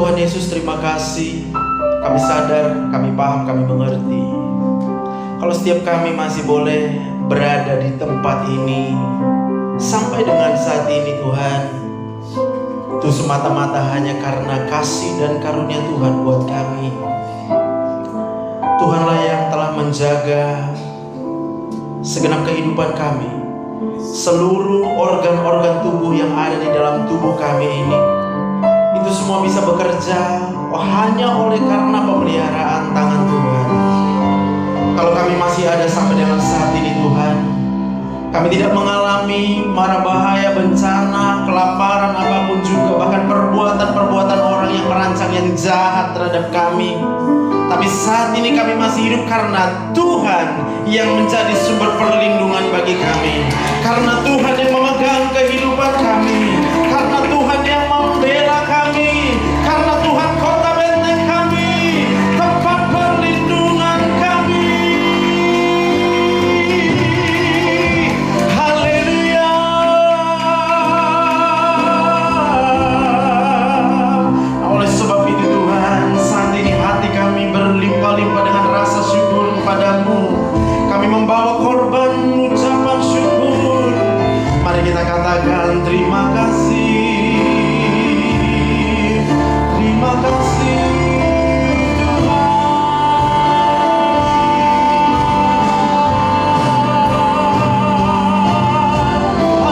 Tuhan Yesus, terima kasih. Kami sadar, kami paham, kami mengerti. Kalau setiap kami masih boleh berada di tempat ini sampai dengan saat ini Tuhan, itu semata-mata hanya karena kasih dan karunia Tuhan buat kami. Tuhanlah yang telah menjaga segenap kehidupan kami. Seluruh organ-organ tubuh yang ada di dalam tubuh kami ini, itu semua bisa bekerja hanya oleh karena pemeliharaan tangan Tuhan. Kalau kami masih ada sampai dengan saat ini Tuhan, kami tidak mengalami mara bahaya, bencana, kelaparan, apapun juga, bahkan perbuatan-perbuatan orang yang merancang yang jahat terhadap kami. Tapi saat ini kami masih hidup karena Tuhan yang menjadi sumber perlindungan bagi kami, karena Tuhan yang memegang kehidupan kami, karena Tuhan yang membela kami, karena Tuhan kota benteng kami, tempat perlindungan kami. Haleluya. Oleh sebab itu Tuhan, saat ini hati kami berlimpah-limpah dengan rasa syukur kepadamu. Kami membawa korban ucapan syukur. Mari kita katakan terima kasih. Terima kasih Tuhan.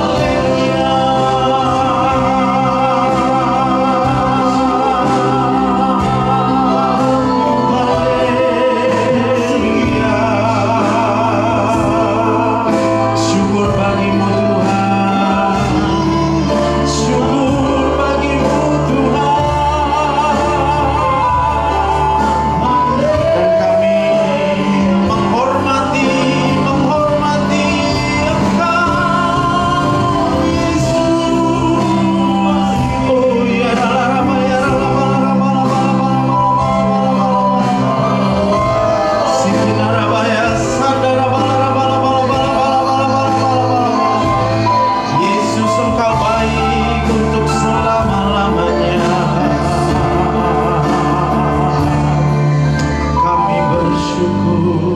Haleluya. Syukur bagimu Tuhan. Syukur bagimu Tuhan. Dan kami menghormati Engkau Yesus. Oh ya Rama ya Rama Yesus, Engkau baik untuk selama-lamanya. Kami bersyukur.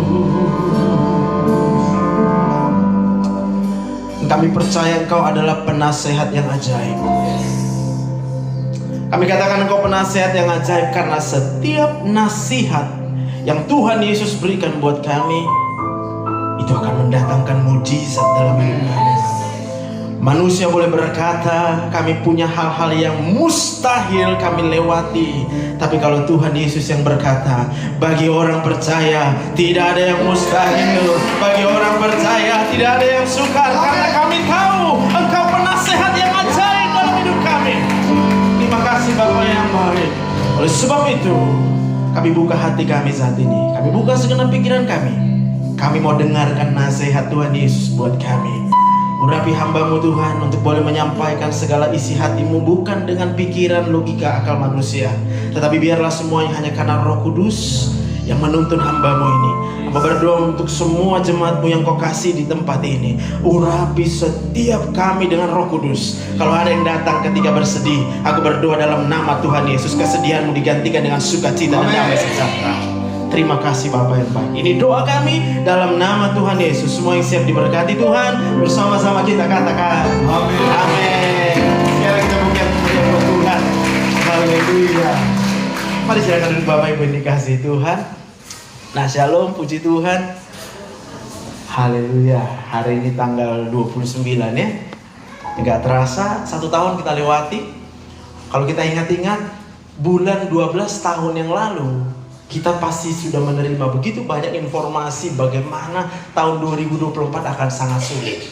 Kami percaya Engkau adalah penasehat yang ajaib. Kami katakan Engkau penasehat yang ajaib karena setiap nasihat yang Tuhan Yesus berikan buat kami, itu akan mendatangkan mujizat dalam hidup kami. Manusia boleh berkata kami punya hal-hal yang mustahil kami lewati, tapi kalau Tuhan Yesus yang berkata, bagi orang percaya tidak ada yang mustahil, bagi orang percaya tidak ada yang sukar, karena kami tahu Engkau penasehat yang ajaib dalam hidup kami. Terima kasih Bapa yang baik. Oleh sebab itu kami buka hati kami saat ini, kami buka segenap pikiran kami. Kami mau dengarkan nasihat Tuhan Yesus buat kami. Urapi hamba-Mu Tuhan untuk boleh menyampaikan segala isi hati-Mu, bukan dengan pikiran, logika, akal manusia, tetapi biarlah semuanya hanya karena Roh Kudus yang menuntun hamba-Mu ini. Hamba berdoa untuk semua jemaat-Mu yang Kau kasih di tempat ini. Urapi setiap kami dengan Roh Kudus. Kalau ada yang datang ketika bersedih, aku berdoa dalam nama Tuhan Yesus, kesedihan-Mu digantikan dengan sukacita dan damai sejahtera. Terima kasih Bapa yang baik. Ini doa kami dalam nama Tuhan Yesus. Semua yang siap diberkati Tuhan, bersama-sama kita katakan amin. Amin. Sekarang kita buka Tuhan. Haleluya. Mari silakan duduk Bapak Ibu yang dikasihi Tuhan. Nah, shalom, puji Tuhan. Haleluya. Hari ini tanggal 29 ya. Enggak terasa 1 tahun kita lewati. Kalau kita ingat-ingat bulan 12 tahun yang lalu, kita pasti sudah menerima begitu banyak informasi bagaimana tahun 2024 akan sangat sulit.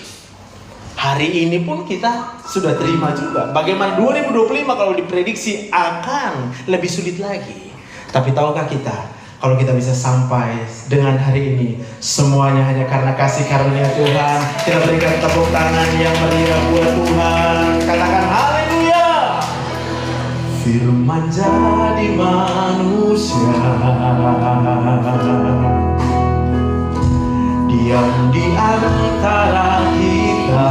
Hari ini pun kita sudah terima juga bagaimana 2025 kalau diprediksi akan lebih sulit lagi. Tapi tahukah kita, kalau kita bisa sampai dengan hari ini, semuanya hanya karena kasih karunia Tuhan. Kita berikan tepuk tangan yang meriah buat Tuhan. Katakan haleluya. Firman jadi manusia, diam di antara kita.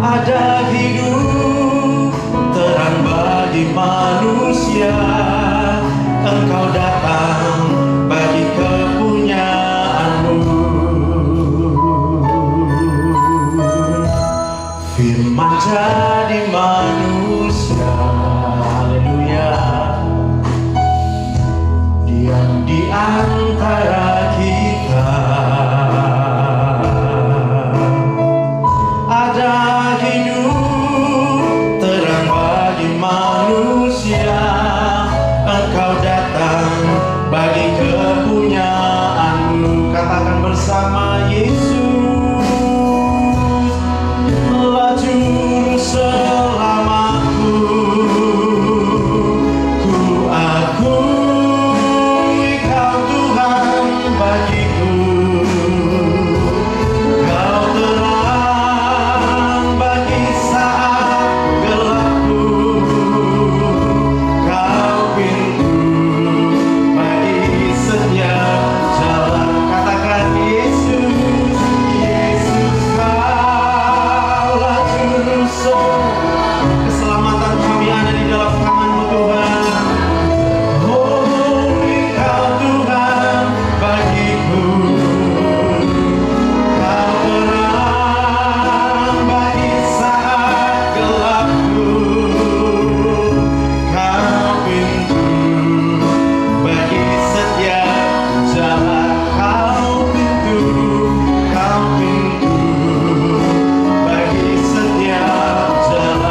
Ada hidup menjadi manusia. Haleluya. Diam di antara kita. Ada hidup terang bagi manusia. Engkau datang bagi kepunyaanmu. Katakan bersama, Yesus, lah juru selamatku. Ku akui Kau Tuhan bagiku. Kau terang bagi saat gelapku. Kau pintu bagi setiap jalan. Katakan, Yesus, Yesus, Kaulah juru selamat. Keselamatan kami ada di dalam tangan-Mu, Tuhan. Oh, Engkau Tuhan bagiku. Kau terang bagi saat gelapku. Kau pintu bagi setiap jalan. Kau pintu bagi setiap jalan. Kau pintu bagi setiap jalan.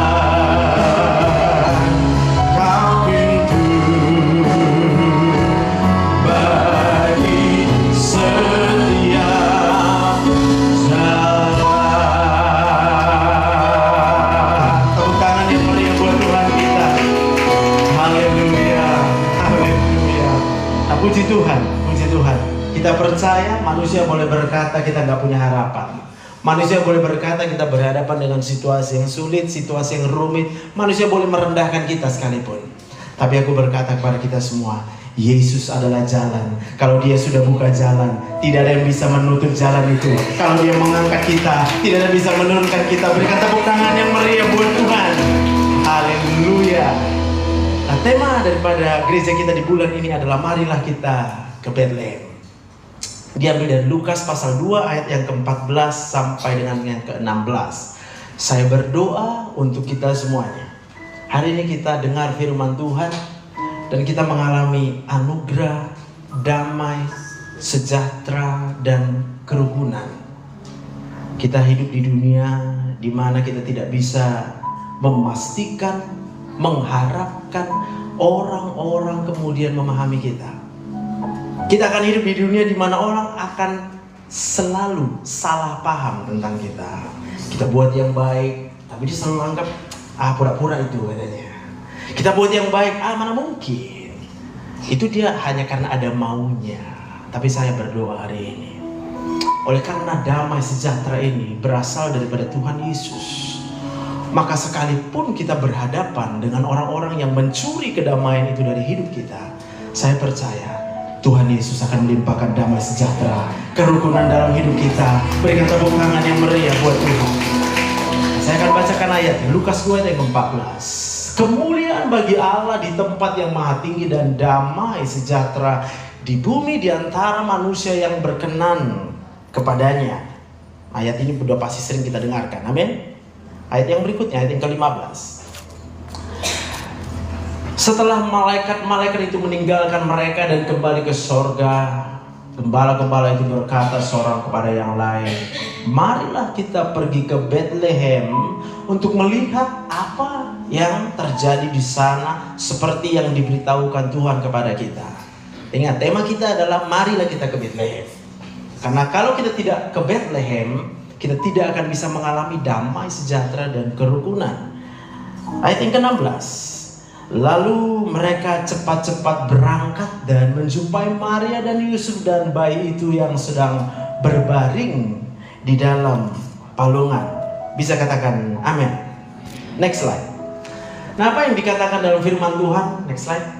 Tepuk tangan yang meriah buat Tuhan kita. Haleluya, haleluya. Nah, puji Tuhan, puji Tuhan. Kita percaya manusia boleh berkata kita nggak punya harapan. Manusia boleh berkata kita berhadapan dengan situasi yang sulit, situasi yang rumit. Manusia boleh merendahkan kita sekalipun. Tapi aku berkata kepada kita semua, Yesus adalah jalan. Kalau Dia sudah buka jalan, tidak ada yang bisa menutup jalan itu. Kalau Dia mengangkat kita, tidak ada yang bisa menurunkan kita. Berikan tepuk tangan yang meriah buat Tuhan. Haleluya. Nah, tema daripada gereja kita di bulan ini adalah marilah kita ke Bethlehem. Diambil dari Lukas pasal 2 ayat yang ke-14 sampai dengan yang ke-16. Saya berdoa untuk kita semuanya. Hari ini kita dengar firman Tuhan dan kita mengalami anugerah, damai, sejahtera, dan kerukunan. Kita hidup di dunia di mana kita tidak bisa memastikan, mengharapkan orang-orang kemudian memahami kita. Kita akan hidup di dunia di mana orang akan selalu salah paham tentang kita. Kita buat yang baik, tapi dia selalu anggap, pura-pura itu katanya. Kita buat yang baik, mana mungkin. Itu dia hanya karena ada maunya. Tapi saya berdoa hari ini, oleh karena damai sejahtera ini berasal daripada Tuhan Yesus, maka sekalipun kita berhadapan dengan orang-orang yang mencuri kedamaian itu dari hidup kita, saya percaya Tuhan Yesus akan melimpahkan damai sejahtera, kerukunan dalam hidup kita. Berikan tepuk tangan yang meriah buat Tuhan. Saya akan bacakan ayat Lukas 2 ayat 14. Kemuliaan bagi Allah di tempat yang maha tinggi dan damai sejahtera di bumi di antara manusia yang berkenan kepadanya. Ayat ini sudah pasti sering kita dengarkan. Amin. Ayat yang berikutnya, ayat yang ke-15. Setelah malaikat-malaikat itu meninggalkan mereka dan kembali ke sorga, gembala-gembala itu berkata seorang kepada yang lain, marilah kita pergi ke Bethlehem untuk melihat apa yang terjadi di sana seperti yang diberitahukan Tuhan kepada kita. Ingat, tema kita adalah marilah kita ke Bethlehem. Karena kalau kita tidak ke Bethlehem, kita tidak akan bisa mengalami damai, sejahtera, dan kerukunan. Ayat yang ke-16. Lalu mereka cepat-cepat berangkat dan menjumpai Maria dan Yusuf dan bayi itu yang sedang berbaring di dalam palungan. Bisa katakan amin. Next slide. Nah, apa yang dikatakan dalam firman Tuhan? Next slide.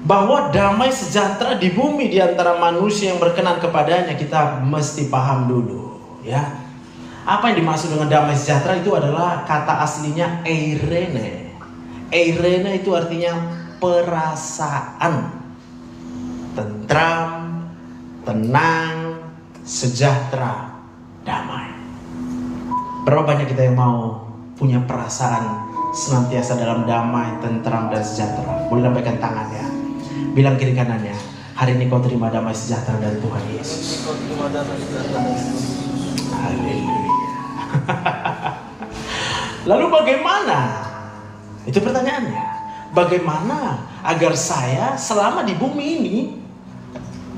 Bahwa damai sejahtera di bumi di antara manusia yang berkenan kepadanya, kita mesti paham dulu, ya. Apa yang dimaksud dengan damai sejahtera itu adalah kata aslinya eirene. Eirene itu artinya perasaan, tentram, tenang, sejahtera, damai. Berapa banyak kita yang mau punya perasaan senantiasa dalam damai, tentram, dan sejahtera? Boleh lambaikan tangannya. Bilang kiri kanannya, hari ini kau terima damai sejahtera dari Tuhan Yesus. Haleluya. Lalu bagaimana? Itu pertanyaannya. Bagaimana agar saya selama di bumi ini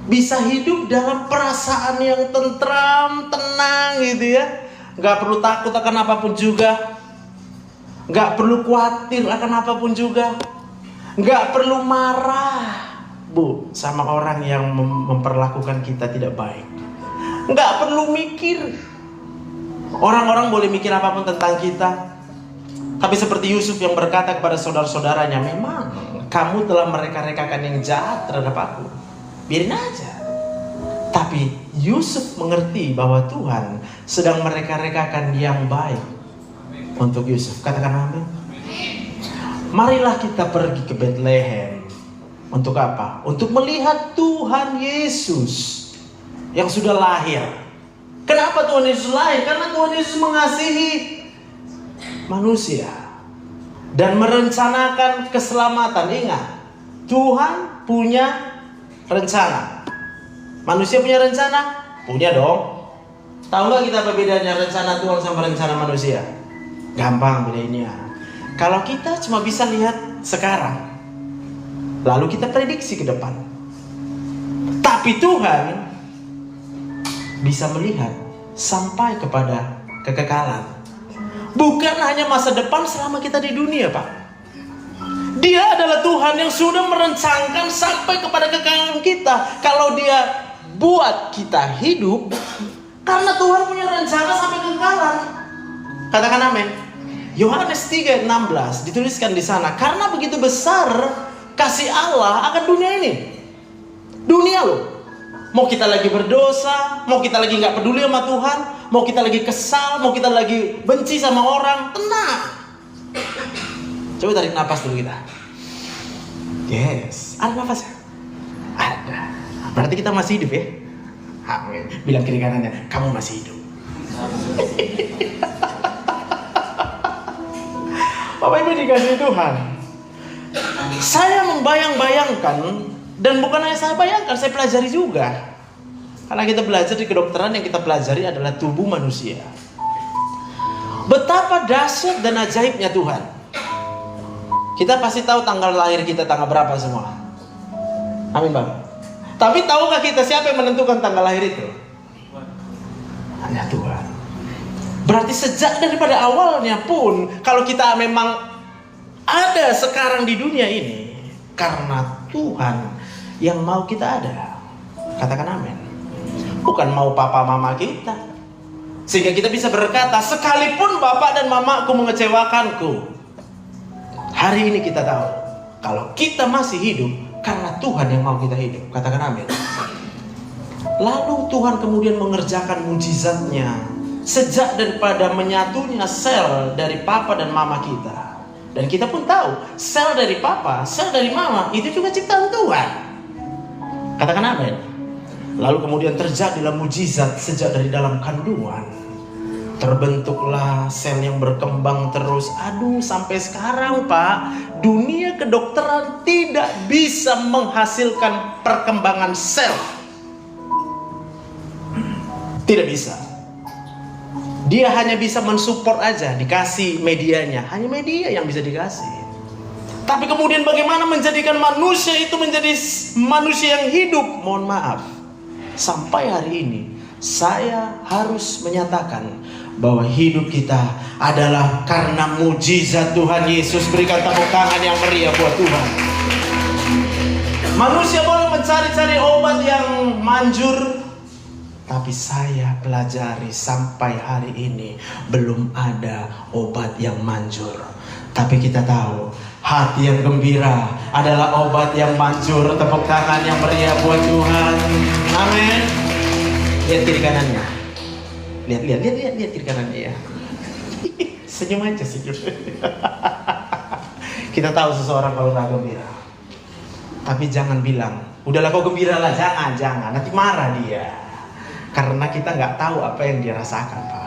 bisa hidup dalam perasaan yang tentram, tenang gitu ya. Gak perlu takut akan apapun juga. Gak perlu khawatir akan apapun juga. Gak perlu marah, Bu, sama orang yang memperlakukan kita tidak baik. Gak perlu mikir. Orang-orang boleh mikir apapun tentang kita. Tapi seperti Yusuf yang berkata kepada saudara-saudaranya, memang kamu telah mereka-rekakan yang jahat terhadap aku. Biarin aja. Tapi Yusuf mengerti bahwa Tuhan sedang mereka-rekakan yang baik untuk Yusuf. Katakan amin. Marilah kita pergi ke Bethlehem. Untuk apa? Untuk melihat Tuhan Yesus yang sudah lahir. Kenapa Tuhan Yesus lahir? Karena Tuhan Yesus mengasihi manusia dan merencanakan keselamatan. Ingat, Tuhan punya rencana. Manusia punya rencana? Punya dong. Tahu nggak kita apa bedanya rencana Tuhan sama rencana manusia? Gampang bedainnya. Kalau kita cuma bisa lihat sekarang, lalu kita prediksi ke depan. Tapi Tuhan bisa melihat sampai kepada kekekalan. Bukan hanya masa depan selama kita di dunia, Pak. Dia adalah Tuhan yang sudah merencanakan sampai kepada kekekalan kita. Kalau Dia buat kita hidup, karena Tuhan punya rencana sampai kekekalan. Katakan amin. Yohanes 3:16 dituliskan di sana, karena begitu besar kasih Allah akan dunia ini. Dunia loh. Mau kita lagi berdosa, mau kita lagi gak peduli sama Tuhan, mau kita lagi kesal, mau kita lagi benci sama orang, tenang. Coba tarik nafas dulu kita. Yes, ada nafas ya? Ada. Berarti kita masih hidup ya? Amin. Bilang kiri kanannya, kamu masih hidup. Bapak Ibu dikasihi Tuhan, saya membayang-bayangkan. Dan bukan hanya saya bayangkan, saya pelajari juga. Karena kita belajar di kedokteran, yang kita pelajari adalah tubuh manusia. Betapa dahsyat dan ajaibnya Tuhan. Kita pasti tahu tanggal lahir kita tanggal berapa semua. Amin Bang. Tapi tahukah kita siapa yang menentukan tanggal lahir itu? Hanya Tuhan. Berarti sejak daripada awalnya pun, kalau kita memang ada sekarang di dunia ini, karena Tuhan yang mau kita ada. Katakan amin. Bukan mau papa mama kita. Sehingga kita bisa berkata, sekalipun bapak dan mamaku mengecewakanku, hari ini kita tahu kalau kita masih hidup karena Tuhan yang mau kita hidup. Katakan amin. Lalu Tuhan kemudian mengerjakan mujizatnya sejak daripada menyatunya sel dari papa dan mama kita. Dan kita pun tahu sel dari papa, sel dari mama itu juga ciptaan Tuhan. Katakan amin. Lalu kemudian terjadilah mujizat sejak dari dalam kandungan. Terbentuklah sel yang berkembang terus. Aduh, sampai sekarang Pak, dunia kedokteran tidak bisa menghasilkan perkembangan sel. Tidak bisa. Dia hanya bisa mensupport aja, dikasih medianya. Hanya media yang bisa dikasih. Tapi kemudian bagaimana menjadikan manusia itu menjadi manusia yang hidup? Mohon maaf, sampai hari ini saya harus menyatakan bahwa hidup kita adalah karena mujizat Tuhan Yesus. Berikan tepuk tangan yang meriah buat Tuhan. Manusia boleh mencari-cari obat yang manjur, tapi saya pelajari sampai hari ini belum ada obat yang manjur. Tapi kita tahu hati yang gembira adalah obat yang manjur. Tepuk tangan yang meriah buat Tuhan. Amin. Lihat kiri kanannya. Lihat kiri kanannya ya. Senyum aja, senyum. Kita tahu seseorang kalau nggak gembira. Tapi jangan bilang, udahlah kau gembira lah. Jangan. Nanti marah dia. Karena kita nggak tahu apa yang dia rasakan, Pak.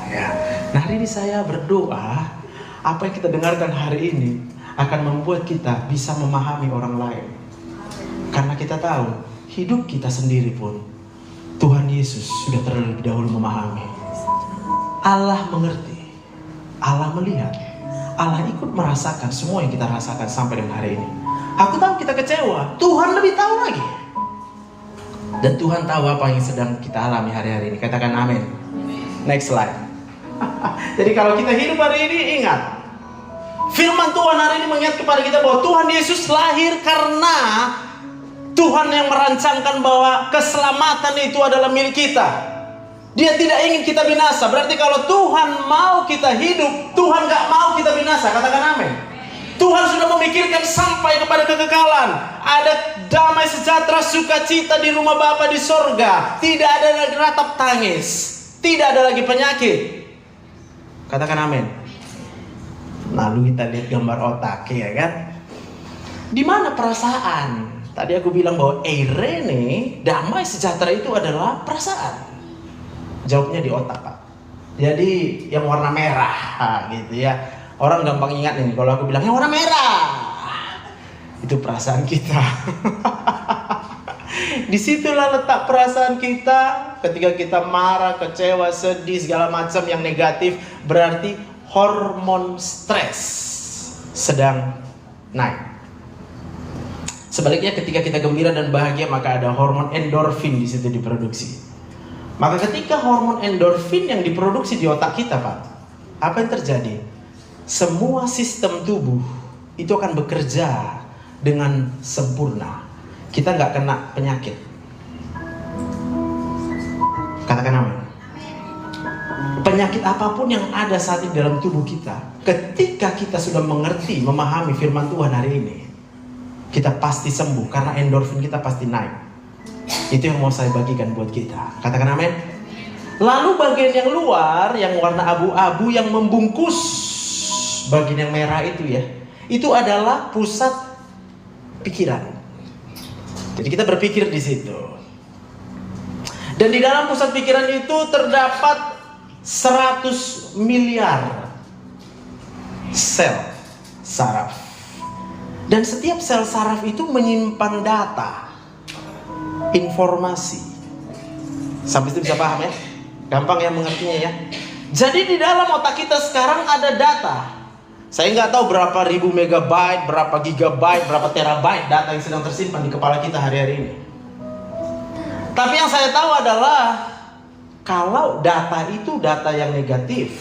Ya. Nah, hari ini saya berdoa apa yang kita dengarkan hari ini akan membuat kita bisa memahami orang lain. Karena kita tahu hidup kita sendiri pun Tuhan Yesus sudah terlebih dahulu memahami. Allah mengerti, Allah melihat, Allah ikut merasakan semua yang kita rasakan sampai dengan hari ini. Aku tahu kita kecewa, Tuhan lebih tahu lagi. Dan Tuhan tahu apa yang sedang kita alami hari-hari ini. Katakan amin. Next slide. Jadi kalau kita hidup hari ini, ingat, firman Tuhan hari ini mengingat kepada kita bahwa Tuhan Yesus lahir karena Tuhan yang merancangkan bahwa keselamatan itu adalah milik kita. Dia tidak ingin kita binasa. Berarti kalau Tuhan mau kita hidup, Tuhan gak mau kita binasa. Katakan amin. Tuhan sudah memikirkan sampai kepada kekekalan. Ada damai sejahtera, sukacita di rumah Bapa di sorga. Tidak ada lagi ratap tangis. Tidak ada lagi penyakit. Katakan amin. Lalu kita lihat gambar otak, ya kan? Di mana perasaan? Tadi aku bilang bahwa eirene, damai sejahtera itu adalah perasaan. Jawabnya di otak, Pak. Jadi yang warna merah, gitu ya. Orang gampang ingat nih kalau aku bilang yang warna merah. Itu perasaan kita. Disitulah letak perasaan kita. Ketika kita marah, kecewa, sedih, segala macam yang negatif, berarti hormon stres sedang naik. Sebaliknya ketika kita gembira dan bahagia, maka ada hormon endorfin di situ diproduksi. Maka ketika hormon endorfin yang diproduksi di otak kita, Pak, apa yang terjadi? Semua sistem tubuh itu akan bekerja dengan sempurna. Kita nggak kena penyakit. Katakan amin. Penyakit apapun yang ada saat ini dalam tubuh kita, ketika kita sudah mengerti, memahami firman Tuhan hari ini, kita pasti sembuh karena endorfin kita pasti naik. Itu yang mau saya bagikan buat kita. Katakan amin. Lalu bagian yang luar, yang warna abu-abu, yang membungkus bagian yang merah itu ya, itu adalah pusat pikiran. Jadi kita berpikir di situ. Dan di dalam pusat pikiran itu terdapat 100 miliar sel saraf. Dan setiap sel saraf itu menyimpan data, informasi. Sampai itu bisa paham ya? Gampang ya mengertinya ya. Jadi di dalam otak kita sekarang ada data. Saya nggak tahu berapa ribu megabyte, berapa gigabyte, berapa terabyte data yang sedang tersimpan di kepala kita hari-hari ini. Tapi yang saya tahu adalah kalau data itu data yang negatif,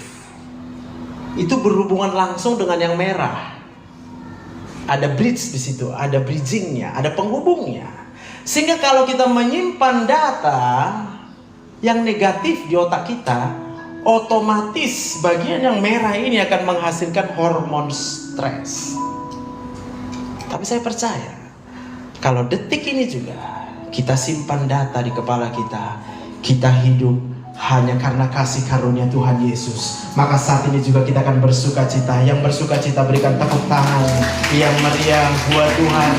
itu berhubungan langsung dengan yang merah. Ada bridge di situ, ada bridgingnya, ada penghubungnya. Sehingga kalau kita menyimpan data yang negatif di otak kita, otomatis bagian yang merah ini akan menghasilkan hormon stres. Tapi saya percaya kalau detik ini juga kita simpan data di kepala kita, kita hidup hanya karena kasih karunia Tuhan Yesus. Maka saat ini juga kita akan bersuka cita. Yang bersuka cita berikan tepuk tangan yang meriah buat Tuhan.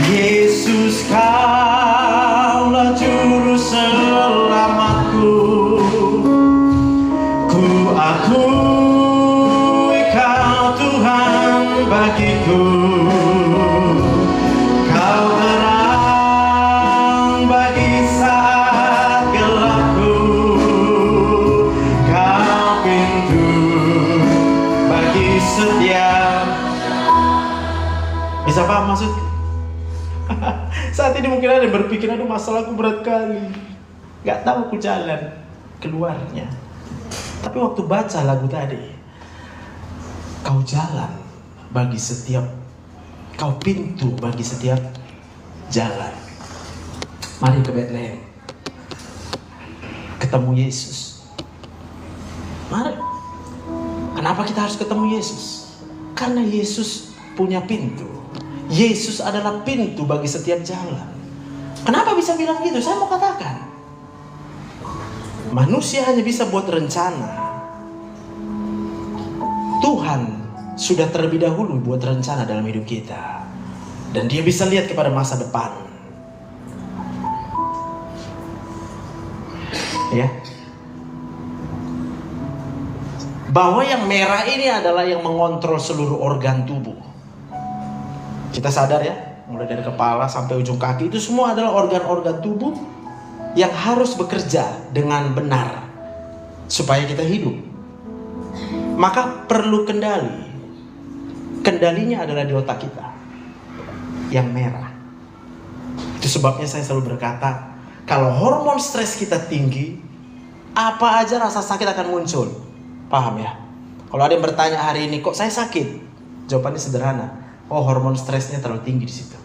Yesus, Kaulah juru selamatku. Akui Kau Tuhan bagiku. Kau terang bagi saat gelapku. Kau pintu bagi setiap. Bisa paham maksud? Saat ini mungkin ada yang berpikir, aduh masalahku berat kali, gak tahu aku jalan keluarnya. Tapi waktu baca lagu tadi, Kau jalan bagi setiap, Kau pintu bagi setiap jalan. Mari ke Bethlehem, ketemu Yesus. Mari. Kenapa kita harus ketemu Yesus? Karena Yesus punya pintu. Yesus adalah pintu bagi setiap jalan. Kenapa bisa bilang gitu? Saya mau katakan, manusia hanya bisa buat rencana. Tuhan sudah terlebih dahulu buat rencana dalam hidup kita. Dan Dia bisa lihat kepada masa depan. Ya. bahwa yang merah ini adalah yang mengontrol seluruh organ tubuh. Kita sadar ya, mulai dari kepala sampai ujung kaki itu semua adalah organ-organ tubuh yang harus bekerja dengan benar supaya kita hidup. Maka perlu kendali. Kendalinya adalah di otak kita yang merah. Itu sebabnya saya selalu berkata, kalau hormon stres kita tinggi, apa aja rasa sakit akan muncul. Paham ya? Kalau ada yang bertanya hari ini, kok saya sakit? Jawabannya sederhana. Oh, hormon stresnya terlalu tinggi di situ.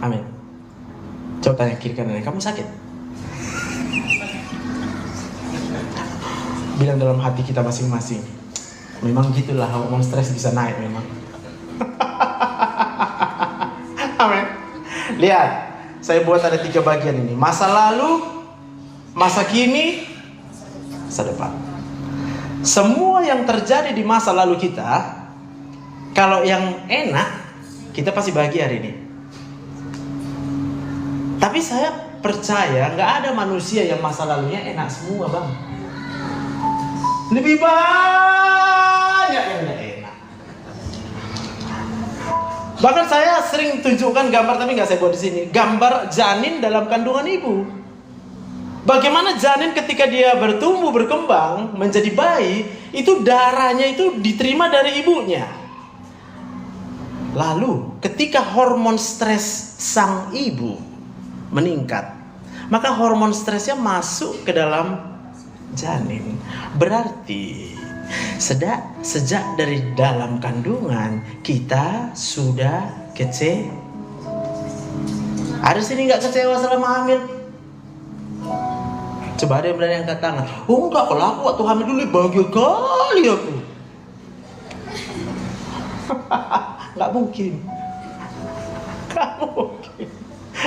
Amin. Coba tanya kiri kanan, kamu sakit? Bilang dalam hati kita masing-masing, memang gitulah, hormon stres bisa naik memang. Amin. Lihat, saya buat ada 3 bagian ini. Masa lalu, masa kini, masa depan. Semua yang terjadi di masa lalu kita, kalau yang enak, kita pasti bahagia hari ini. Tapi saya percaya nggak ada manusia yang masa lalunya enak semua, Bang. Lebih banyak yang nggak enak. Bahkan saya sering tunjukkan gambar, tapi nggak saya buat di sini. Gambar janin dalam kandungan ibu. Bagaimana janin ketika dia bertumbuh, berkembang, menjadi bayi, itu darahnya itu diterima dari ibunya. Lalu ketika hormon stres sang ibu meningkat, maka hormon stresnya masuk ke dalam janin. Berarti sejak dari dalam kandungan kita sudah kecewa. Ada sini nggak kecewa selama hamil? Coba ada yang berani angkat tangan. Oh enggak, kalau aku waktu hamil dulu bahagia kali aku. Nggak mungkin. Nggak mungkin.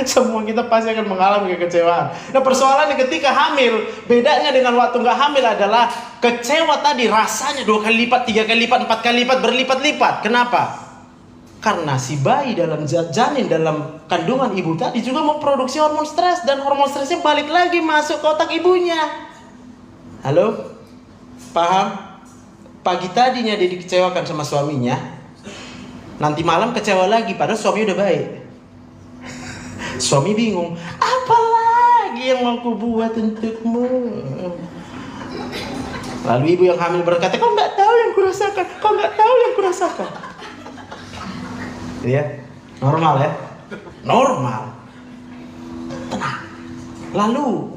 Semua kita pasti akan mengalami kekecewaan. Nah, persoalannya ketika hamil, bedanya dengan waktu nggak hamil adalah kecewa tadi rasanya 2 kali lipat, 3 kali lipat, 4 kali lipat, berlipat-lipat. Kenapa? Karena si bayi dalam janin dalam kandungan ibu tadi juga memproduksi hormon stres, dan hormon stresnya balik lagi masuk ke otak ibunya. Halo? Paham? Pagi tadinya dia dikecewakan sama suaminya, nanti malam kecewa lagi padahal suami udah baik. Suami bingung, apa lagi yang mau ku buat untukmu? Lalu ibu yang hamil berkata, kau nggak tahu yang kurasakan, kau nggak tahu yang kurasakan. Ya, normal ya, normal. Tenang. Lalu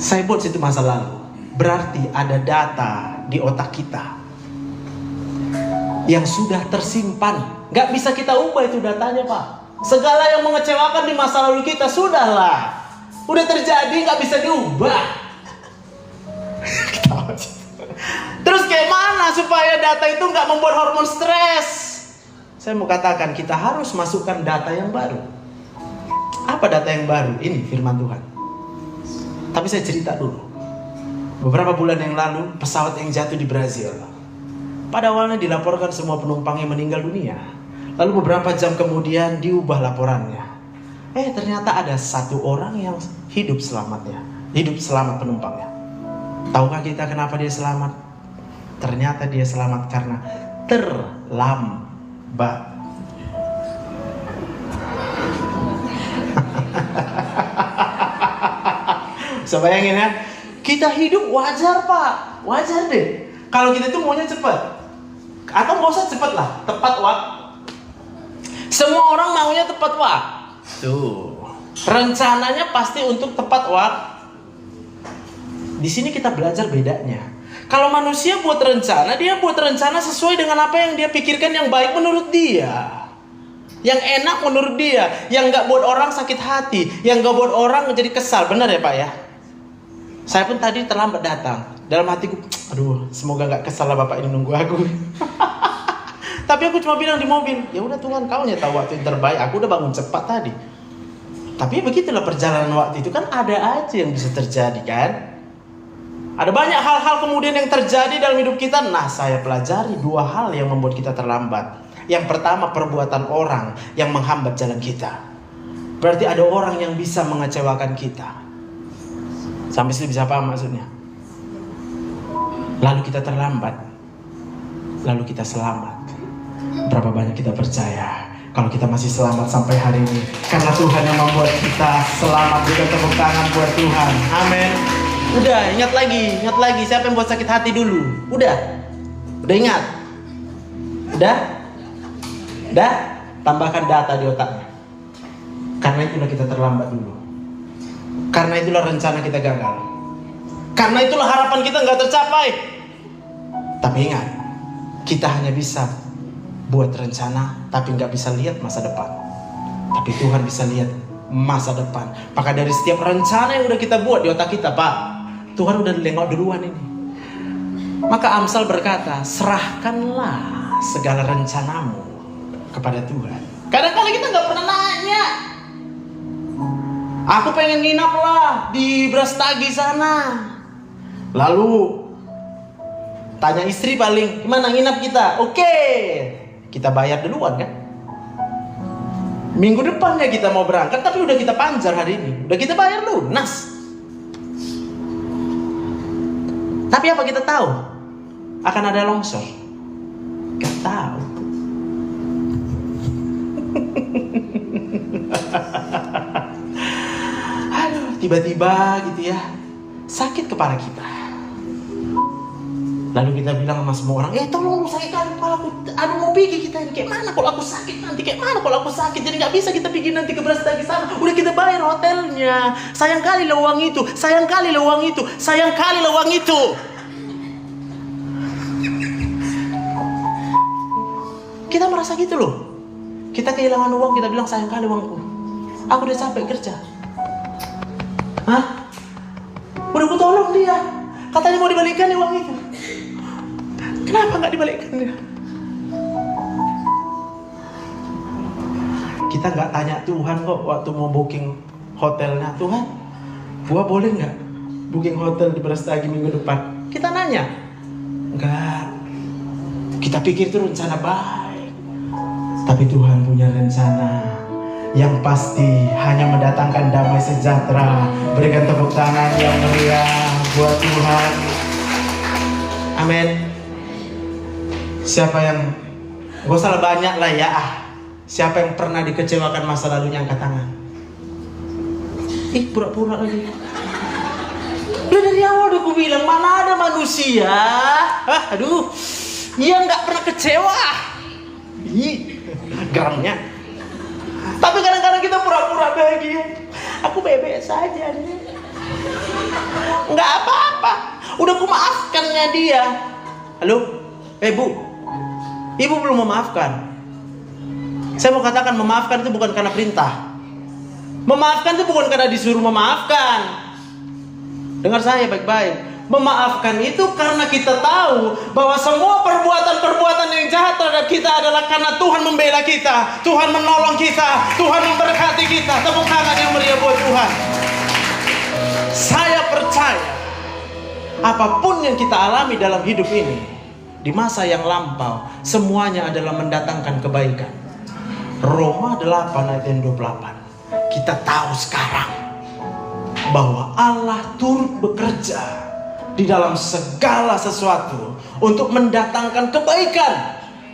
saya buat situ masa lalu. Berarti ada data di otak kita yang sudah tersimpan. Nggak bisa kita ubah itu datanya, Pak. Segala yang mengecewakan di masa lalu kita sudahlah, udah terjadi, nggak bisa diubah. Terus kayak mana supaya data itu nggak membuat hormon stres? Saya mau katakan kita harus masukkan data yang baru. Apa data yang baru? Ini firman Tuhan. Tapi saya cerita dulu. Beberapa bulan yang lalu pesawat yang jatuh di Brazil. Pada awalnya dilaporkan semua penumpangnya meninggal dunia. Lalu beberapa jam kemudian diubah laporannya. Ternyata ada 1 orang yang hidup selamatnya. Hidup selamat penumpangnya. Tahukah kita kenapa dia selamat? Ternyata dia selamat karena terlambat. Bisa bayangin ya, kita hidup wajar, Pak, wajar deh. Kalau kita itu maunya cepat, atau nggak usah cepat lah, tepat waktu. Semua orang maunya tepat waktu. Rencananya pasti untuk tepat waktu. Di sini kita belajar bedanya. Kalau manusia buat rencana, dia buat rencana sesuai dengan apa yang dia pikirkan yang baik menurut dia, yang enak menurut dia, yang gak buat orang sakit hati, yang gak buat orang jadi kesal. Benar ya, Pak ya? Saya pun tadi terlambat datang. Dalam hatiku, aduh, semoga gak kesal lah Bapak ini nunggu aku. Tapi aku cuma bilang di mobil, ya udah Tuhan, Kau nya tahu waktu yang terbaik. Aku udah bangun cepat tadi. Tapi begitulah perjalanan waktu itu, kan ada aja yang bisa terjadi kan. Ada banyak hal-hal kemudian yang terjadi dalam hidup kita. Nah, saya pelajari 2 hal yang membuat kita terlambat. Yang pertama, perbuatan orang yang menghambat jalan kita. Berarti ada orang yang bisa mengecewakan kita. Sampai sini bisa paham maksudnya? Lalu kita terlambat, lalu kita selamat. Berapa banyak kita percaya kalau kita masih selamat sampai hari ini karena Tuhan yang membuat kita selamat. Berikan tepuk tangan buat Tuhan. Amin. Udah, ingat lagi. Siapa yang buat sakit hati dulu? Udah ingat? Udah? Tambahkan data di otaknya. Karena itulah kita terlambat dulu. Karena itulah rencana kita gagal. Karena itulah harapan kita nggak tercapai. Tapi ingat, kita hanya bisa buat rencana, tapi nggak bisa lihat masa depan. Tapi Tuhan bisa lihat masa depan. Maka dari setiap rencana yang udah kita buat di otak kita, Pak, Tuhan udah nengok duluan ini. Maka Amsal berkata, serahkanlah segala rencanamu kepada Tuhan. Kadang-kadang kita nggak pernah nanya. Aku pengen nginap lah di Brastagi sana. Lalu tanya istri paling, gimana nginap kita? Oke, kita bayar duluan kan? Minggu depannya kita mau berangkat, tapi udah kita panjar hari ini. Udah kita bayar lunas. Tapi apa kita tahu? Akan ada longsor? Gak tahu. Aduh, tiba-tiba gitu ya, sakit kepala kita. Lalu kita bilang sama semua orang, tolong sakit kepala aku, aduh mau pergi kita ini, kayak mana kalau aku sakit nanti, jadi nggak bisa kita pergi nanti ke Brastagi sana, udah kita bayar hotelnya, sayang kali lah uang itu. Kita merasa gitu loh, kita kehilangan uang, kita bilang sayang kali uangku, aku udah capek kerja. Hah? Udah aku tolong dia, katanya mau dibalikkan nih uang itu. Kenapa nggak dibalikkan dia? Kita nggak tanya Tuhan kok waktu mau booking hotelnya. Tuhan, gua boleh nggak booking hotel di Brastagi minggu depan? Kita nanya? Nggak. Kita pikir itu rencana baik. Tapi Tuhan punya rencana yang pasti hanya mendatangkan damai sejahtera. Berikan tepuk tangan yang meriah buat Tuhan. Amin. Siapa yang, gak usah banyak lah ya, siapa yang pernah dikecewakan masa lalunya angkat tangan? Pura-pura lagi. Udah dari awal udah aku bilang, mana ada manusia yang gak pernah kecewa. Geramnya. Tapi kadang-kadang kita pura-pura bahagia. Aku bebek saja nih, nggak apa-apa. Udah aku maafkannya dia. Halo, Bu, Ibu belum memaafkan. Saya mau katakan memaafkan itu bukan karena perintah. Memaafkan itu bukan karena disuruh memaafkan. Dengar saya baik-baik. Memaafkan itu karena kita tahu bahwa semua perbuatan-perbuatan yang jahat terhadap kita adalah karena Tuhan membela kita, Tuhan menolong kita, Tuhan memberkati kita. Tepuk tangan yang meriah buat Tuhan. Saya percaya apapun yang kita alami dalam hidup ini, di masa yang lampau, semuanya adalah mendatangkan kebaikan. Roma 8 ayat 28. Kita tahu sekarang bahwa Allah turut bekerja di dalam segala sesuatu untuk mendatangkan kebaikan.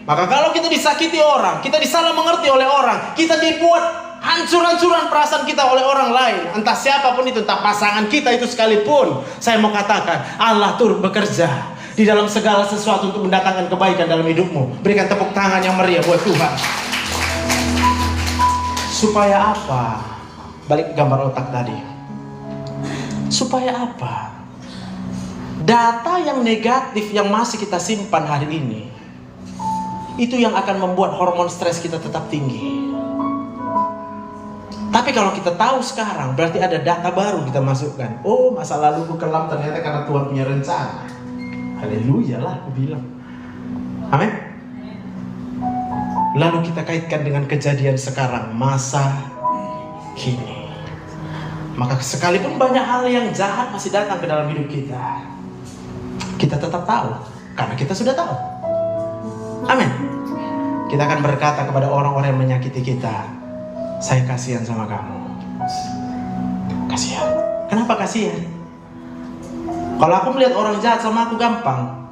Maka kalau kita disakiti orang, kita disalah mengerti oleh orang, kita dibuat hancur-hancuran perasaan kita oleh orang lain, entah siapapun itu, entah pasangan kita itu sekalipun, saya mau katakan Allah turut bekerja di dalam segala sesuatu untuk mendatangkan kebaikan dalam hidupmu. Berikan tepuk tangan yang meriah buat Tuhan. Supaya apa? Balik gambar otak tadi. Supaya apa? Data yang negatif yang masih kita simpan hari ini, itu yang akan membuat hormon stres kita tetap tinggi. Tapi kalau kita tahu sekarang, berarti ada data baru kita masukkan. Oh, masa laluku kelam ternyata karena Tuhan punya rencana. Haleluya lah, aku bilang. Amin. Lalu kita kaitkan dengan kejadian sekarang, masa kini. Maka sekalipun banyak hal yang jahat masih datang ke dalam hidup kita, kita tetap tahu, karena kita sudah tahu. Amin. Kita akan berkata kepada orang-orang yang menyakiti kita, saya kasihan sama kamu. Kasihan. Kenapa kasihan? Kalau aku melihat orang jahat sama aku gampang.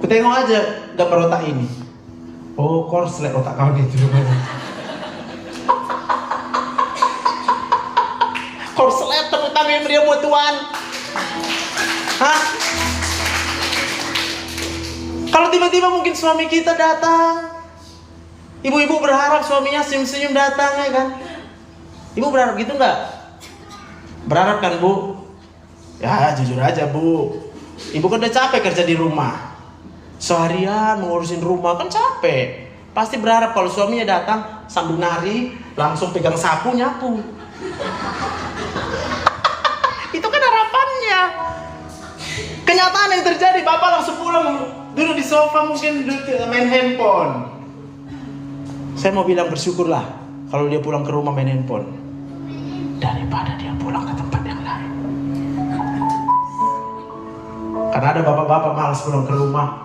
Aku tengok aja gambar otak ini. Oh, korslet otak kau gitu. Korslet tepuk tangan yang meriah buat Tuhan. Hah? Kalau tiba-tiba mungkin suami kita datang, ibu-ibu berharap suaminya senyum-senyum datang, ya kan? Ibu berharap gitu nggak? Berharap kan, Bu? Ya jujur aja, Bu. Ibu kan udah capek kerja di rumah, seharian mengurusin rumah kan capek. Pasti berharap kalau suaminya datang sambil nari, langsung pegang sapu nyapu. Itu kan harapannya. Kenyataan yang terjadi, bapak langsung pulang, duduk di sofa, mungkin duduk main handphone. Saya mau bilang bersyukurlah kalau dia pulang ke rumah main handphone daripada dia pulang ke tempat yang lain. Karena ada bapak-bapak malas pulang ke rumah.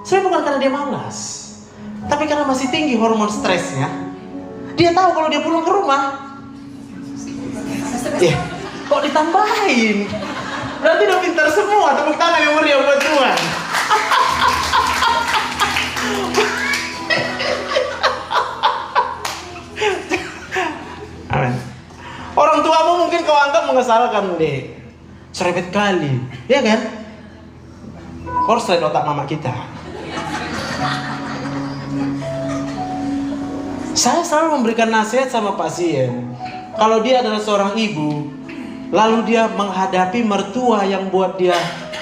Sebenarnya bukan karena dia malas, tapi karena masih tinggi hormon stresnya. Dia tahu kalau dia pulang ke rumah, kok ditambahin? Berarti udah pintar semua. Tepuk tangan yang meriah buat Tuhan. Amin. Orang tuamu mungkin kau anggap mengesalkan deh, serempet kali, ya kan? Korslet otak mama kita. Saya selalu memberikan nasihat sama pasien. Kalau dia adalah seorang ibu, lalu dia menghadapi mertua yang buat dia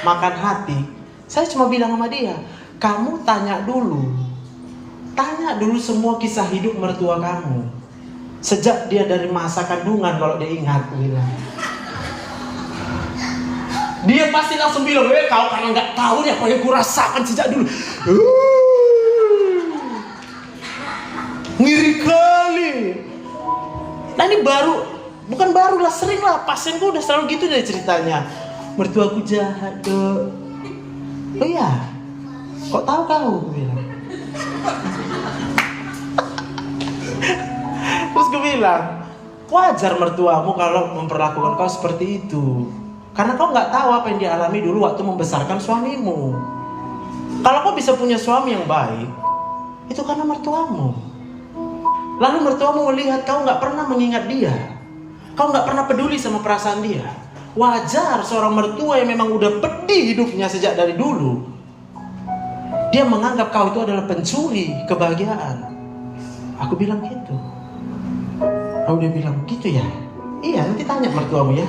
makan hati, saya cuma bilang sama dia, kamu tanya dulu semua kisah hidup mertua kamu. Sejak dia dari masa kandungan, kalau dia ingat, bilang. Dia pasti langsung bilang, kau karena nggak tahu nih apa yang kurasakan sejak dulu. Ngiri kali. Nah ini bukan baru lah, sering lah. Pasienku udah selalu gitu deh ceritanya. Mertuaku jahat, Dok. Oh iya, kok tahu kau? Bilang. Terus gue bilang, wajar mertuamu kalau memperlakukan kau seperti itu, karena kau nggak tahu apa yang dialami dulu waktu membesarkan suamimu. Kalau kau bisa punya suami yang baik, itu karena mertuamu. Lalu mertuamu melihat kau nggak pernah mengingat dia, kau nggak pernah peduli sama perasaan dia. Wajar seorang mertua yang memang udah pedih hidupnya sejak dari dulu, dia menganggap kau itu adalah pencuri kebahagiaan. Aku bilang gitu. Lalu dia bilang, gitu ya? Iya, nanti tanya mertuamu ya.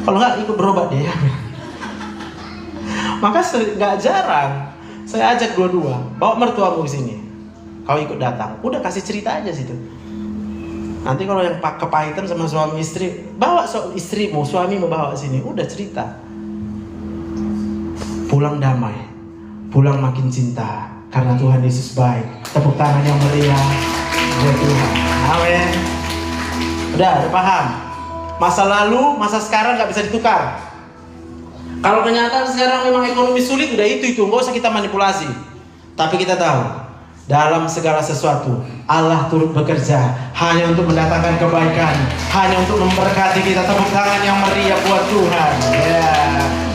Kalau nggak ikut berobat deh ya. Maka nggak jarang saya ajak dua-dua, bawa mertuamu ke sini. Kau ikut datang, udah kasih cerita aja situ. Nanti kalau yang kepahitan sama suami istri, bawa istrimu, suamimu bawa sini, udah cerita. Pulang damai, pulang makin cinta, karena Tuhan Yesus baik. Tepuk tangan yang meriah buat Tuhan. Amin. Udah paham? Masa lalu, masa sekarang gak bisa ditukar. Kalau kenyataan sekarang memang ekonomi sulit, udah itu nggak usah kita manipulasi. Tapi kita tahu, dalam segala sesuatu Allah turut bekerja hanya untuk mendatangkan kebaikan, hanya untuk memberkati kita. Tepuk tangan yang meriah buat Tuhan. Ya,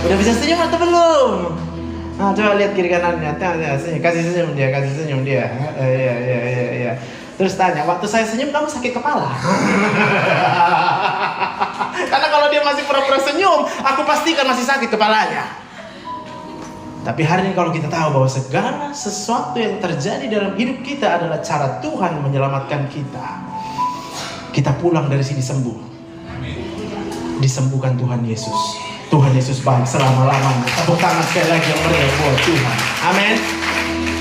udah bisa senyum atau belum? Nah, coba lihat kiri kanannya, kasih senyum dia. Iya. Terus tanya, waktu saya senyum kamu sakit kepala? Karena kalau dia masih pura-pura senyum, aku pastikan masih sakit kepalanya. Tapi hari ini kalau kita tahu bahwa segala sesuatu yang terjadi dalam hidup kita adalah cara Tuhan menyelamatkan kita, kita pulang dari sini sembuh. Disembuhkan Tuhan Yesus. Tuhan Yesus baik selama-lamanya. Tepuk tangan sekali lagi yang meriah buat Tuhan. Amin.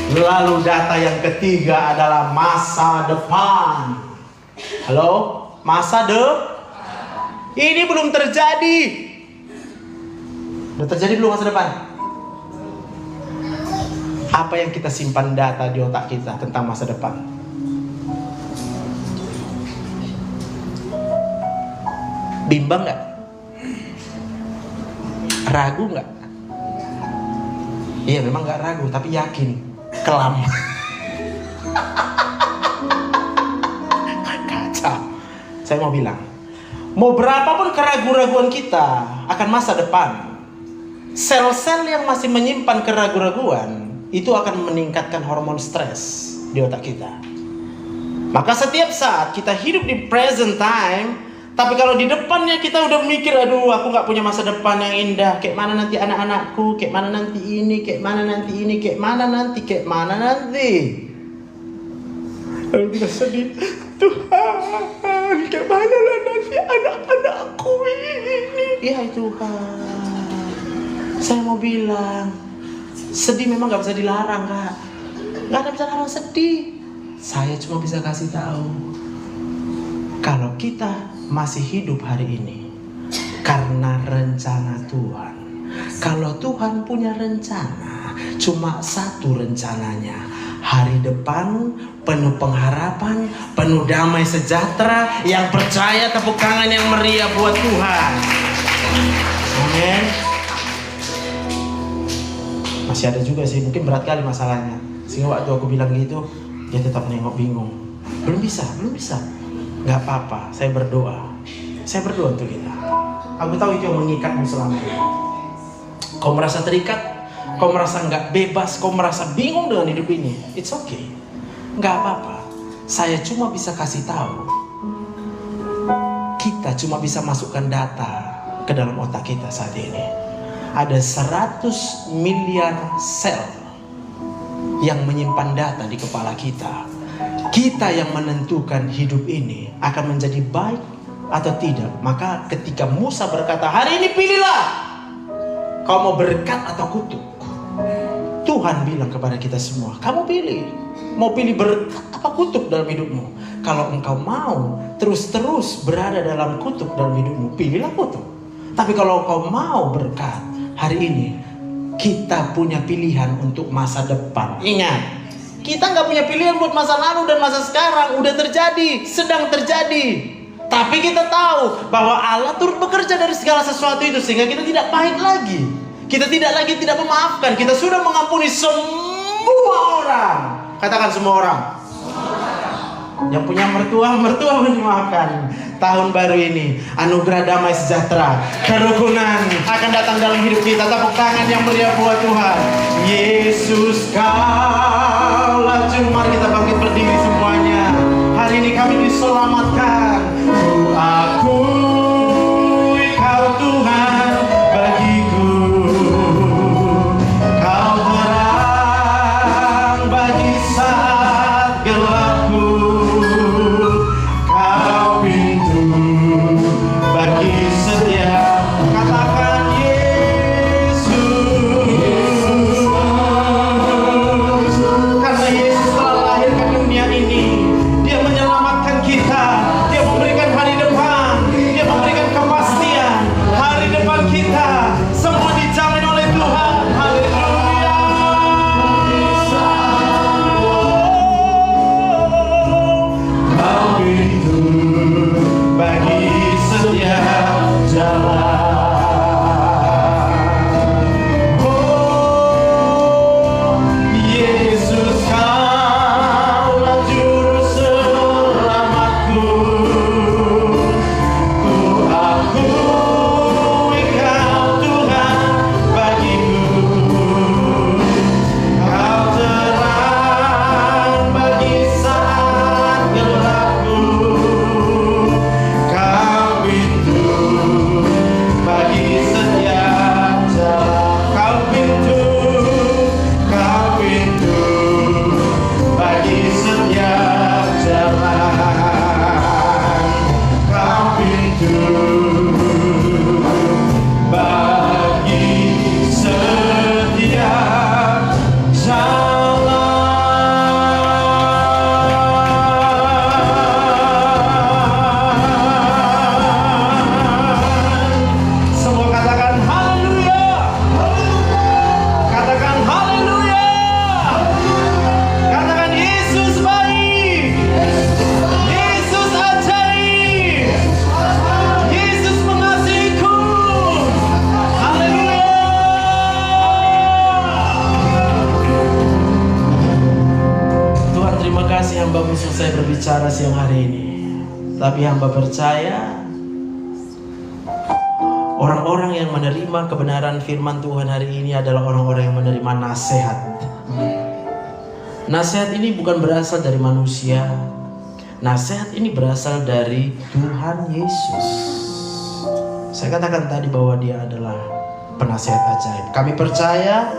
Lalu data yang ketiga adalah masa depan. Halo? Masa depan? Ini belum terjadi. Udah terjadi belum masa depan? Apa yang kita simpan data di otak kita tentang masa depan? Bimbang gak? Ragu gak? Iya memang gak ragu, tapi yakin. Kelam. Kacau. Saya mau bilang, mau berapapun keraguan-raguan kita akan masa depan, Sel-sel yang masih menyimpan keraguan-raguan itu akan meningkatkan hormon stres di otak kita. Maka setiap saat kita hidup di present time, tapi kalau di depannya kita udah mikir, aduh aku gak punya masa depan yang indah, kayak mana nanti anak-anakku, kayak mana nanti ini, kayak mana nanti ini, kayak mana nanti, kayak mana nanti. Lalu kita sedih, Tuhan, kayak mana lah nanti anak-anakku ini. Ya Tuhan, saya mau bilang, sedih memang gak bisa dilarang, Kak. Gak ada bisa larang sedih. Saya cuma bisa kasih tahu, kalau kita masih hidup hari ini karena rencana Tuhan. Kalau Tuhan punya rencana, cuma satu rencananya. Hari depan penuh pengharapan, penuh damai sejahtera. Yang percaya tepuk tangan yang meriah buat Tuhan. Amin. Masih ada juga sih, mungkin berat kali masalahnya, sehingga waktu aku bilang gitu, dia tetap nengok bingung. Belum bisa. Gak apa-apa, saya berdoa untuk kita. Aku tahu itu yang mengikatmu selama ini. Kau merasa terikat, kau merasa gak bebas, kau merasa bingung dengan hidup ini. It's okay, gak apa-apa. Saya cuma bisa kasih tahu, kita cuma bisa masukkan data ke dalam otak kita saat ini. Ada 100 miliar sel yang menyimpan data di kepala kita. Kita yang menentukan hidup ini akan menjadi baik atau tidak. Maka ketika Musa berkata, hari ini pilihlah, kau mau berkat atau kutuk. Tuhan bilang kepada kita semua, kamu pilih. Mau pilih berkat apa kutuk dalam hidupmu. Kalau engkau mau terus-terus berada dalam kutuk dalam hidupmu, pilihlah kutuk. Tapi kalau engkau mau berkat, hari ini kita punya pilihan untuk masa depan. Ingat, kita nggak punya pilihan buat masa lalu dan masa sekarang. Udah terjadi, sedang terjadi. Tapi kita tahu bahwa Allah turut bekerja dari segala sesuatu itu, sehingga kita tidak pahit lagi. Kita tidak lagi tidak memaafkan. Kita sudah mengampuni semua orang. Katakan semua orang. Yang punya mertua memaafkan. Tahun baru ini anugerah damai sejahtera, kerukunan akan datang dalam hidup kita. Tepuk tangan yang meriah buat Tuhan. Yesus kaulah juru. Mari kita bangkit berdiri semuanya. Hari ini kami diselamatkan. Ku akui Kau Tuhan bagiku. Kau terang bagi saat gelapku. Bagi setiap, katakan Yesus. Karena Yesus telah lahir ke dunia ini, Dia menyelamatkan kita. Dia memberikan hari depan, Dia memberikan kepastian. Hari depan kita semua dijamin oleh Tuhan. Haleluya. Kau pintu bagi setiap jalan. Oh Yesus, Kaulah juru selamatku. Ku akui Kau Tuhan bagiku. Kau terang bagi saat gelapku. Kau pintu bagi setiap jalan. Kau pintu bagi setiap jalan. Kau pintu bagi setiap jalan. Semua katakan haleluya. Katakan haleluya. Katakan Yesus baik. Yesus ajaib. Yesus mengasihiku. Haleluya. Tuhan, terima kasih hamba-Mu selesai berbicara siang hari ini. Tapi hamba percaya Orang-orang yang menerima kebenaran firman Tuhan hari ini adalah orang-orang yang menerima nasihat. Nasihat ini bukan berasal dari manusia. Nasihat ini berasal dari Tuhan Yesus. Saya katakan tadi bahwa Dia adalah penasihat ajaib. Kami percaya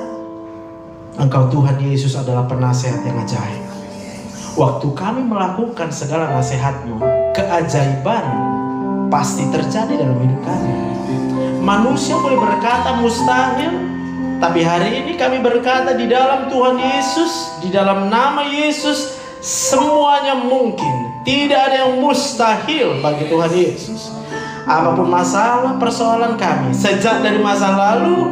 Engkau Tuhan Yesus adalah penasihat yang ajaib. Waktu kami melakukan segala nasihat-Mu, keajaiban pasti terjadi dalam hidup kami. Manusia boleh berkata mustahil, tapi hari ini kami berkata di dalam Tuhan Yesus, di dalam nama Yesus, semuanya mungkin. Tidak ada yang mustahil bagi Tuhan Yesus. Apapun masalah, persoalan kami, sejak dari masa lalu,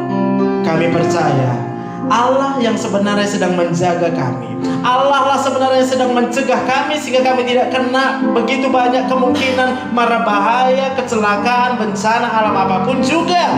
kami percaya Allah yang sebenarnya sedang menjaga kami. Allah lah sebenarnya yang sedang mencegah kami sehingga kami tidak kena begitu banyak kemungkinan mara bahaya, kecelakaan, bencana alam apapun juga.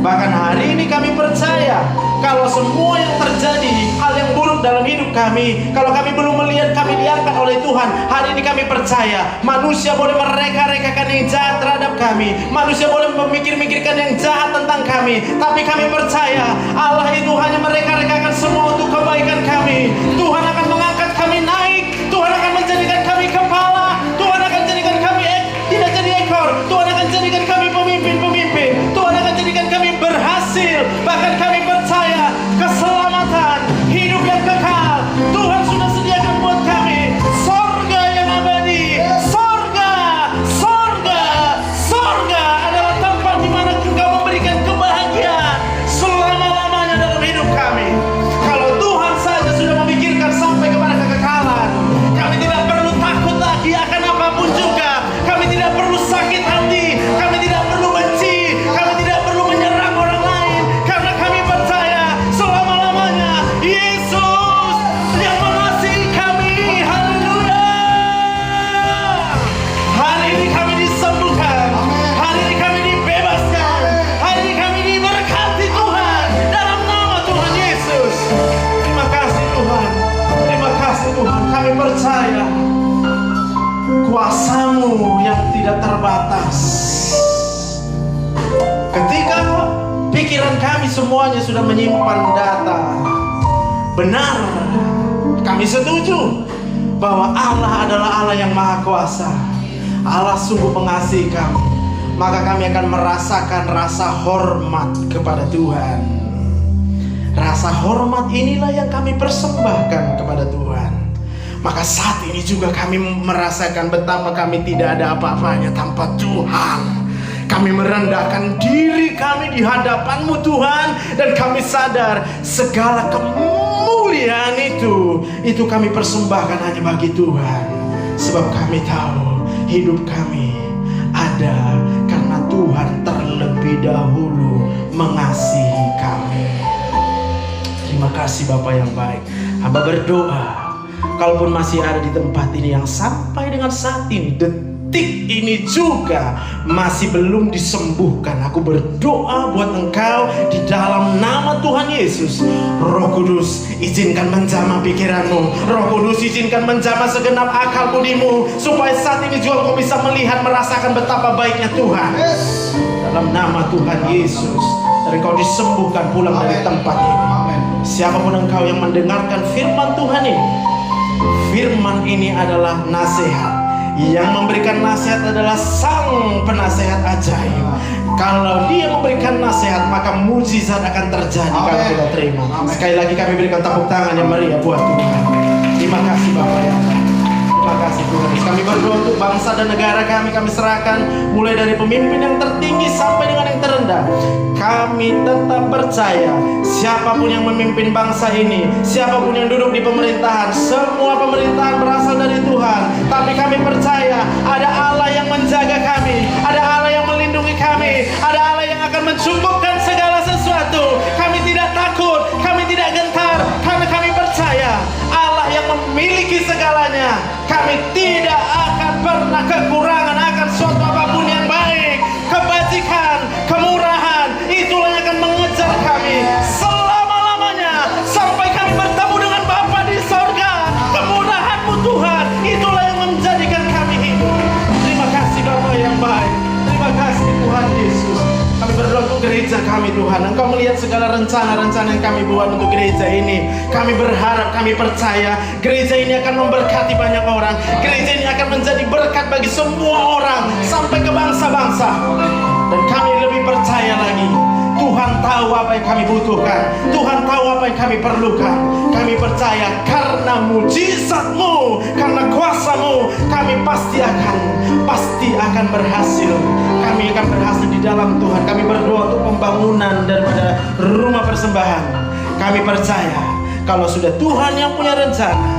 Bahkan hari ini kami percaya kalau semua yang terjadi, hal yang buruk dalam hidup kami, kalau kami belum melihat kami diangkat oleh Tuhan, hari ini kami percaya manusia boleh mereka-rekakan yang jahat terhadap kami, manusia boleh memikir-mikirkan yang jahat tentang kami, tapi kami percaya Allah itu hanya mereka-rekakan semua untuk kebaikan kami. Tuhan akan mengangkat kami naik, Tuhan akan menjadikan kami kepala, Tuhan akan jadikan kami tidak jadi ekor, Tuhan akan jadikan kami pemimpin-pemimpin, Tuhan akan jadikan kami berhasil. Bahkan kami percaya keselamatan, hidup yang kekal Tuhan sudah sediakan buat kami. Sorga yang abadi, sorga adalah tempat di mana Engkau memberikan kebahagiaan selama-lamanya dalam hidup kami. Kalau Tuhan saja sudah memikirkan sampai kepada kekekalan, kami tidak perlu takut lagi akan apapun juga. Kami tidak perlu sakit hati, kami tidak perlu benci, kami tidak perlu menyerang orang lain, karena kami percaya selama-lamanya Yesus yang mengasihi kami. Haleluya. Hari ini kami disembuhkan, hari ini kami dibebaskan, hari ini kami diberkati Tuhan dalam nama Tuhan Yesus. Terima kasih Tuhan, terima kasih Tuhan. Kami percaya kuasa-Mu yang tidak terbatas. Ketika pikiran kami semuanya sudah menyimpan data, benar, kami setuju bahwa Allah adalah Allah yang Maha Kuasa. Allah sungguh mengasihi kami, maka kami akan merasakan rasa hormat kepada Tuhan. Rasa hormat inilah yang kami persembahkan kepada Tuhan. Maka saat ini juga kami merasakan betapa kami tidak ada apa-apanya tanpa Tuhan. Kami merendahkan diri kami di hadapan-Mu Tuhan, dan kami sadar segala kemuliaan itu kami persembahkan hanya bagi Tuhan. Sebab kami tahu hidup kami ada karena Tuhan terlebih dahulu mengasihi kami. Terima kasih Bapa yang baik. Hamba berdoa, kalaupun masih ada di tempat ini yang sampai dengan saat ini, detik ini juga masih belum disembuhkan, aku berdoa buat engkau di dalam nama Tuhan Yesus. Roh Kudus, izinkan menjamah pikiranmu. Roh Kudus, izinkan menjamah segenap akal budimu, supaya saat ini juga kau bisa melihat, merasakan betapa baiknya Tuhan. Dalam nama Tuhan Yesus, dan kau disembuhkan pulang dari tempat ini. Siapapun engkau yang mendengarkan firman Tuhan ini, firman ini adalah nasihat. Yang memberikan nasihat adalah Sang Penasehat ajaib. Kalau Dia memberikan nasihat, maka mujizat akan terjadi kalau kita terima. Sekali lagi kami berikan tepuk tangan yang meriah buat Tuhan. Terima kasih Bapak ya. Terima kasih Tuhan. Kami berdoa untuk bangsa dan negara kami serahkan, mulai dari pemimpin yang tertinggi sampai dengan yang terendah. Kami tetap percaya siapapun yang memimpin bangsa ini, siapapun yang duduk di pemerintahan, semua pemerintahan berasal dari Tuhan. Tapi kami percaya ada Allah yang menjaga kami, ada Allah yang melindungi kami, ada Allah yang akan mencukupkan segala sesuatu. Kami tidak takut, kami tidak gentar, karena kami percaya Allah yang memiliki segalanya. Kami tidak akan pernah kekurangan akan suatu apapun yang baik. Kebajikan, kemurahan, itulah yang akan mengejar kami selama-lamanya sampai kami bertemu dengan Bapa di sorga. Kemurahan-Mu Tuhan, itulah yang menjadikan kami hidup. Terima kasih Bapa yang baik. Terima kasih Tuhan Yesus. Kami segala rencana-rencana yang kami buat untuk gereja ini. Kami berharap, kami percaya gereja ini akan memberkati banyak orang. Gereja ini akan menjadi berkat bagi semua orang sampai ke bangsa-bangsa. Dan kami lebih percaya lagi, Tuhan tahu apa yang kami butuhkan, Tuhan tahu apa yang kami perlukan. Kami percaya karena mujizat-Mu, karena kuasa-Mu, kami pasti akan berhasil. Kami akan berhasil di dalam Tuhan. Kami berdoa untuk pembangunan daripada rumah persembahan. Kami percaya kalau sudah Tuhan yang punya rencana,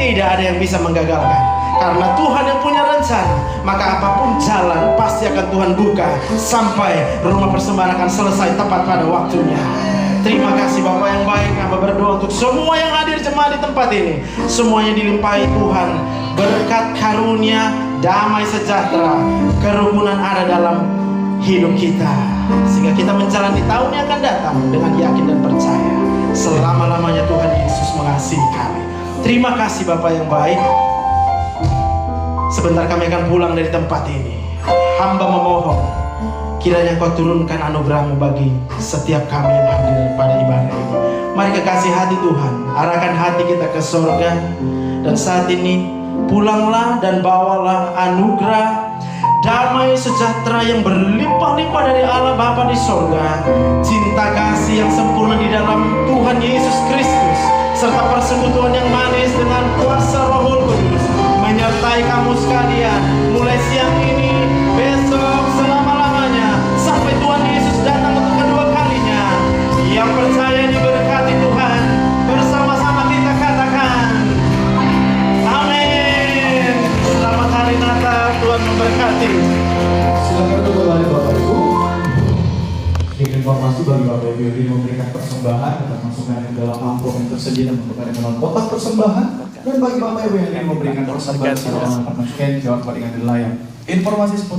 tidak ada yang bisa menggagalkan. Karena Tuhan yang punya rencana, maka apapun jalan pasti akan Tuhan buka sampai rumah persembahan akan selesai tepat pada waktunya. Terima kasih Bapak yang baik. Kami berdoa untuk semua yang hadir jemaat di tempat ini, semuanya dilimpahi Tuhan berkat karunia, damai sejahtera, kerukunan ada dalam hidup kita, sehingga kita menjalani tahun yang akan datang dengan yakin dan percaya selama-lamanya Tuhan Yesus mengasihi kami. Terima kasih Bapak yang baik. Sebentar kami akan pulang dari tempat ini. Hamba memohon, kiranya Kau turunkan anugerah-Mu bagi setiap kami yang hadir pada ibadah ini. Mari kekasih hati Tuhan, arahkan hati kita ke surga. Dan saat ini pulanglah dan bawalah anugerah, damai sejahtera yang berlimpah-limpah dari Allah Bapa di surga, cinta kasih yang sempurna di dalam Tuhan Yesus Kristus, serta persekutuan yang manis dengan kuasa Roh Kudus menyertai kamu sekalian mulai siang ini, besok, selama-lamanya sampai Tuhan Yesus datang untuk kedua kalinya. Yang percaya diberkati Tuhan, bersama-sama kita katakan amin. Selamat hari Natal, Tuhan memberkati. Silakan untuk kembali Bapak Ibu. Sedikit informasi bagi Bapak Ibu yang memberikan persembahan, kita masukkan ke dalam amplop yang tersedia dan memberikan dalam kotak persembahan. Dan bagi Bapak Ibu yang ingin memberikan persembahan, silakan masukkan jawab pada dengan layar. Informasi seputar